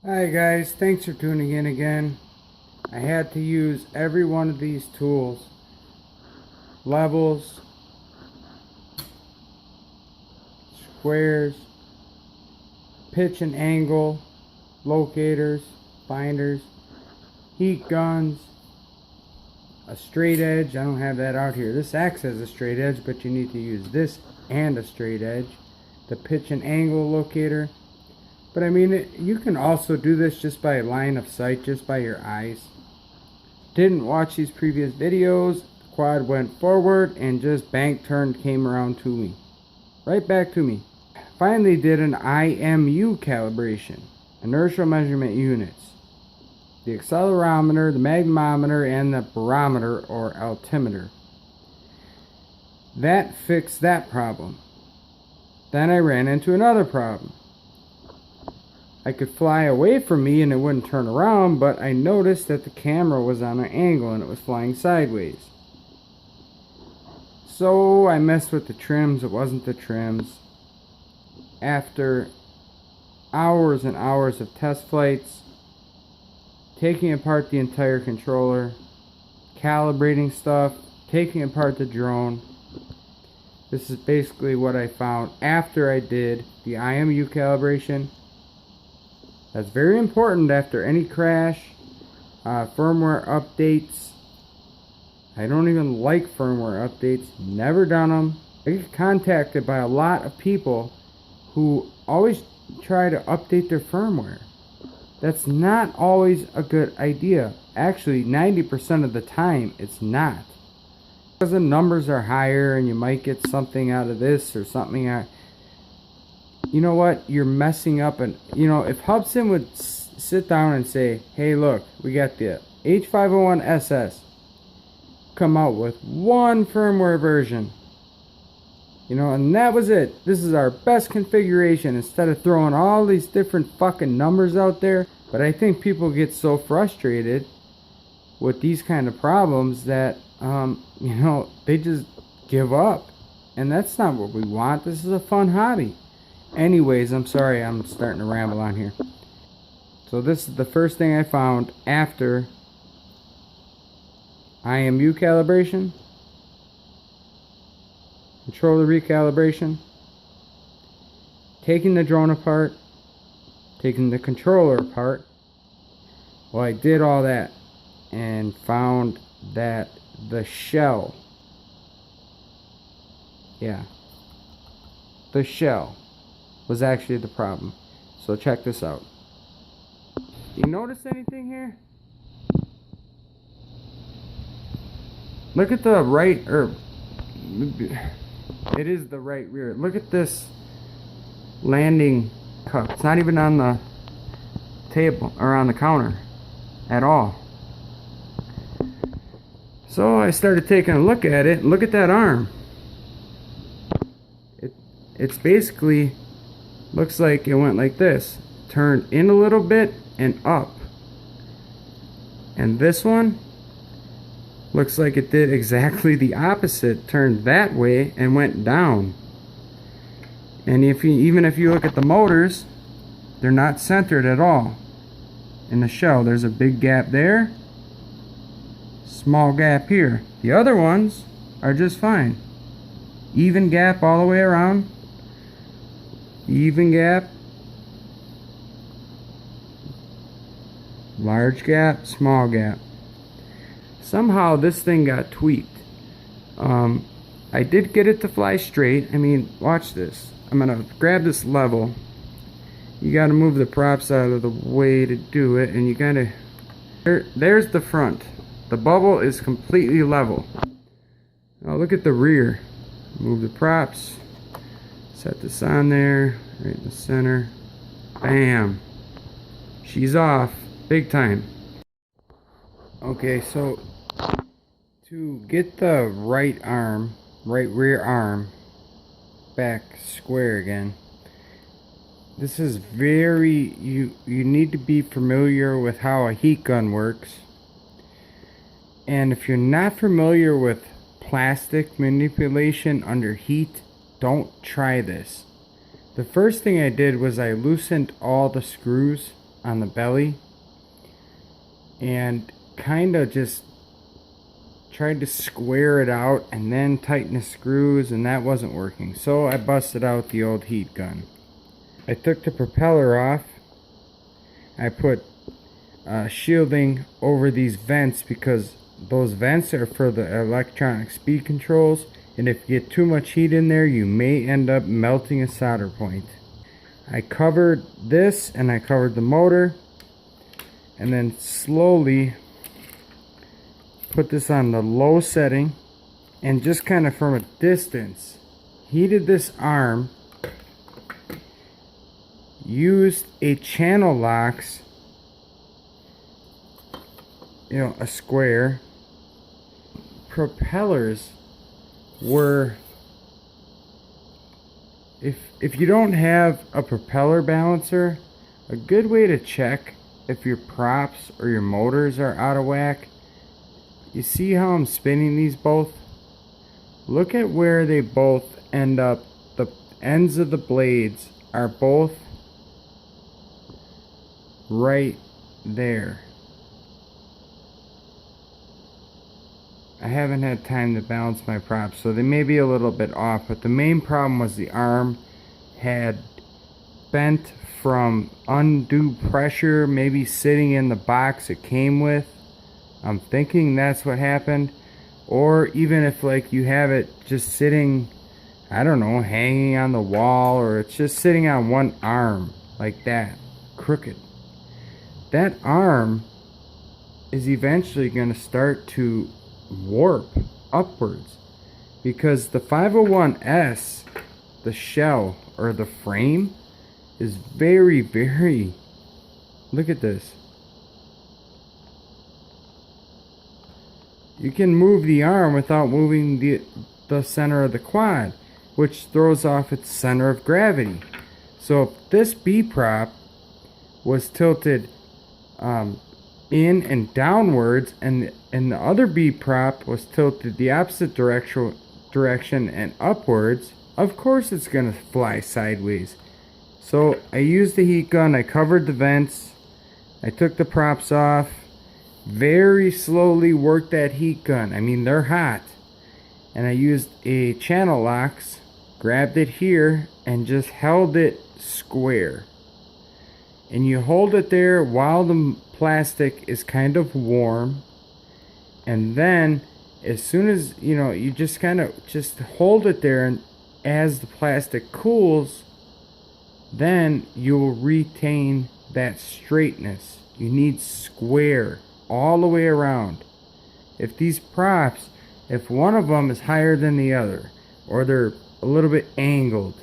Hi guys, thanks for tuning in again. I had to use every one of these tools, levels, squares, pitch and angle, locators, binders, heat guns, a straight edge. I don't have that out here. This acts as a straight edge, but you need to use this and a straight edge. The pitch and angle locator. But I mean, you can also do this just by line of sight, just by your eyes. Didn't watch these previous videos. The quad went forward and just bank turned, came around to me. Right back to me. Finally did an IMU calibration. Inertial measurement units. The accelerometer, the magnetometer, and the barometer or altimeter. That fixed that problem. Then I ran into another problem. I could fly away from me and it wouldn't turn around, but I noticed that the camera was on an angle and it was flying sideways. So I messed with the trims. It wasn't the trims. After hours and hours of test flights, taking apart the entire controller, calibrating stuff, taking apart the drone, this is basically what I found after I did the IMU calibration. That's very important after any crash, firmware updates. I don't even like firmware updates, never done them. I get contacted by a lot of people who always try to update their firmware. That's not always a good idea. Actually, 90% of the time, it's not. Because the numbers are higher and you might get something out of this or something out. You know what, you're messing up. And you know, if Hubsan would sit down and say, hey look, we got the h501s, come out with one firmware version, you know, and that was it. This is our best configuration, instead of throwing all these different fucking numbers out there. But I think people get so frustrated with these kind of problems that you know, they just give up, and that's not what we want. This is a fun hobby. Anyways, I'm sorry, I'm starting to ramble on here. So this is the first thing I found after IMU calibration, controller recalibration, taking the drone apart, taking the controller apart. Well, I did all that and found that the shell, the shell was actually the problem. So check this out. You notice anything here? Look at the right, or it is the right rear. Look at this landing cup. It's not even on the table or on the counter at all. So I started taking a look at it. Look at that arm. It's basically looks like it went like this, turned in a little bit and up. And this one looks like it did exactly the opposite, turned that way and went down. And even if you look at the motors, they're not centered at all. In the shell, there's a big gap there, small gap here. The other ones are just fine. Even gap all the way around. Even gap, large gap, small gap. Somehow this thing got tweaked. I did get it to fly straight. I mean, watch this. I'm gonna grab this level. You gotta move the props out of the way to do it, and you gotta, there's the front. The bubble is completely level. Now look at the rear. Move the props. Set this on there, right in the center. Bam. She's off, big time. Okay, so to get the right rear arm back square again, this is very, you need to be familiar with how a heat gun works. And if you're not familiar with plastic manipulation under heat, don't try this. The first thing I did was I loosened all the screws on the belly and kind of just tried to square it out and then tighten the screws, and that wasn't working. So I busted out the old heat gun. I took the propeller off. I put shielding over these vents because those vents are for the electronic speed controls, and if you get too much heat in there, you may end up melting a solder point. I covered this and I covered the motor, and then slowly put this on the low setting and just kind of from a distance heated this arm, used a channel locks, a square. Propellers were, if you don't have a propeller balancer, a good way to check if your props or your motors are out of whack. You see how I'm spinning these both? Look at where they both end up. The ends of the blades are both right there. I haven't had time to balance my props, so they may be a little bit off, but the main problem was the arm had bent from undue pressure, maybe sitting in the box it came with. I'm thinking that's what happened. Or even if like you have it just sitting, I don't know, hanging on the wall, or it's just sitting on one arm like that, crooked. That arm is eventually going to start to warp upwards because the 501s, the shell or the frame, is very, very, look at this. You can move the arm without moving the center of the quad, which throws off its center of gravity. So if this B prop was tilted in and downwards, and the other B prop was tilted the opposite direction and upwards, of course it's gonna fly sideways. So I used the heat gun, I covered the vents, I took the props off, very slowly worked that heat gun. I mean, they're hot. And I used a channel locks, grabbed it here, and just held it square. And you hold it there while the plastic is kind of warm. And then, as soon as, you just kind of just hold it there, and as the plastic cools, then you will retain that straightness. You need square all the way around. If these props, if one of them is higher than the other, or they're a little bit angled,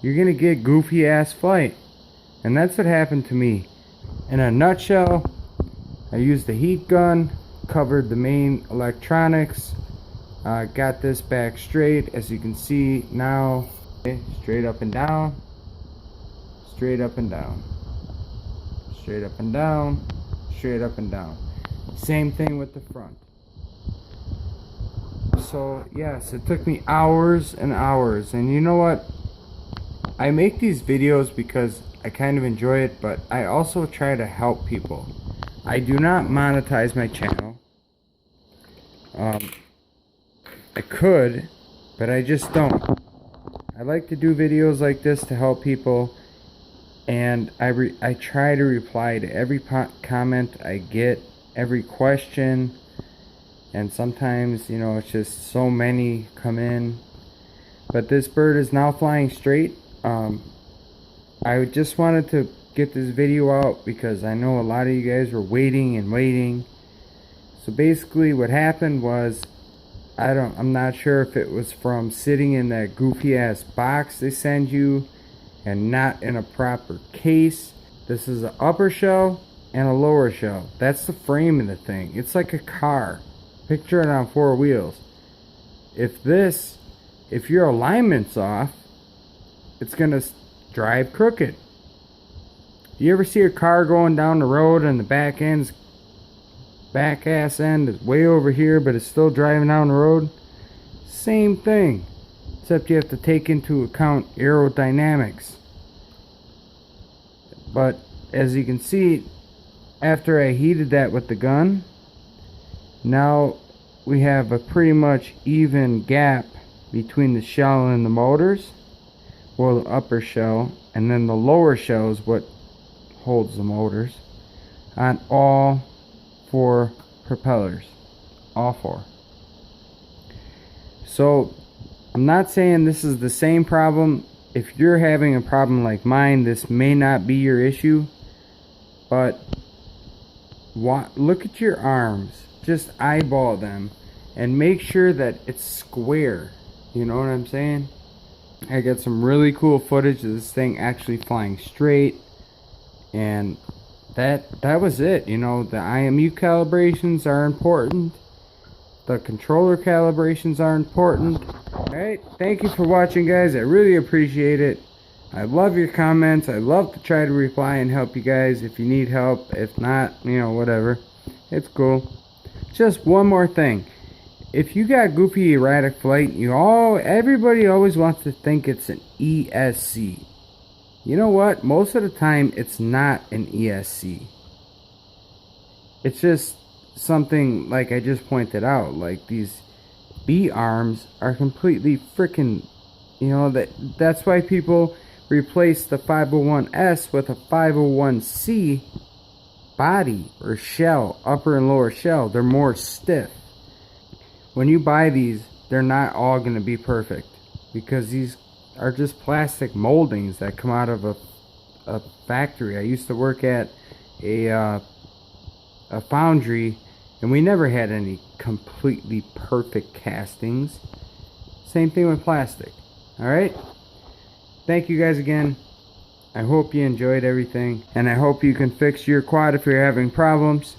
you're gonna get goofy ass flight. And that's what happened to me. In a nutshell, I used the heat gun, covered the main electronics, got this back straight, as you can see now. Okay, straight up and down, straight up and down, straight up and down, straight up and down. Same thing with the front. So yes, it took me hours and hours, and you know what, I make these videos because I kind of enjoy it, but I also try to help people. I do not monetize my channel. I could, but I just don't. I like to do videos like this to help people, and I try to reply to every comment I get, every question, and sometimes, it's just so many come in. But this bird is now flying straight. I just wanted to get this video out because I know a lot of you guys were waiting and waiting. So basically what happened was, I'm not sure if it was from sitting in that goofy ass box they send you and not in a proper case. This is an upper shell and a lower shell. That's the frame of the thing. It's like a car. Picture it on 4 wheels. If your alignment's off, it's gonna drive crooked. You ever see a car going down the road and the back ass end is way over here, but it's still driving down the road? Same thing, except you have to take into account aerodynamics. But as you can see, after I heated that with the gun, now we have a pretty much even gap between the shell and the motors. Well, the upper shell, and then the lower shell is what holds the motors on all 4 propellers. All 4. So I'm not saying this is the same problem. If you're having a problem like mine, this may not be your issue, but look at your arms, just eyeball them and make sure that it's square. You know what I'm saying? I got some really cool footage of this thing actually flying straight, and that was it. You know, the IMU calibrations are important, the controller calibrations are important. Alright, thank you for watching, guys. I really appreciate it. I love your comments. I love to try to reply and help you guys if you need help. If not, you know, whatever, it's cool. Just one more thing. If you got goofy erratic flight, everybody always wants to think it's an ESC. You know what? Most of the time, it's not an ESC. It's just something like I just pointed out. Like these B arms are completely freaking, you know, that's why people replace the 501s with a 501c body or shell, upper and lower shell. They're more stiff. When you buy these, they're not all going to be perfect, because these are just plastic moldings that come out of a factory. I used to work at a foundry, and we never had any completely perfect castings. Same thing with plastic. Alright? Thank you guys again. I hope you enjoyed everything, and I hope you can fix your quad if you're having problems.